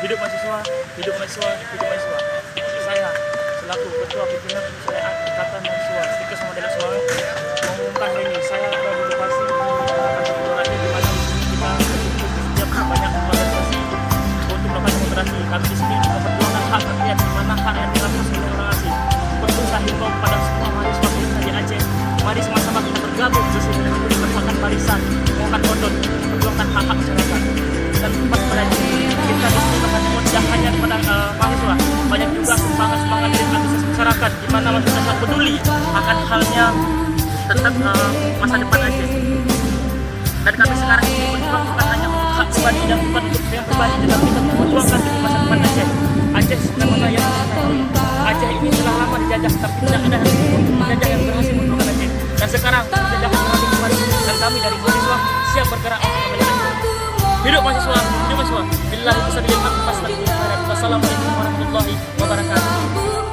Hidup mahasiswa, hidup mahasiswa, hidup mahasiswa. Saya selaku Ketua Pimpinan Persyaratan Ikatan Mahasiswa Stikes Model Sulawesi mengumumkan hari ini saya ada di lokasi di kantor kelurahan di mana di sini kita berkumpul setiap banyak organisasi untuk melakukan demonstrasi. Kami di sini memperjuangkan hak rakyat di mana hak yang dirampas oleh orang asing. Perlu saya himbau kepada semua mahasiswa khususnya di Aceh, mari sama-sama kita bergabung sesuai dengan merupakan barisan, mengangkat kodok, memperjuangkan hak-hak masyarakat. Dan pas pada kita di sini bahkan tidak hanya kepada mahasiswa, banyak juga semangat dari aktivitas masyarakat di mana masyarakat peduli akan halnya tentang masa depan Aceh. Dan kami sekarang ini berjuang bukan hanya untuk hak pribadi dan bukan untuk yang pribadi, tetapi kita memperjuangkan demi masa depan Aceh. Aceh sebagaimana yang kita ketahui, Aceh ini telah lama dijajah, tapi tidak ada penjajah yang berhasil membunuh Aceh. Dan sekarang penjajah kembali kembali, dan kami dari mahasiswa siap bergerak untuk kembali Aceh. Hidup mahasiswa, hidup mahasiswa. Billahi fisabilillah, wassalamualaikum warahmatullahi wabarakatuh.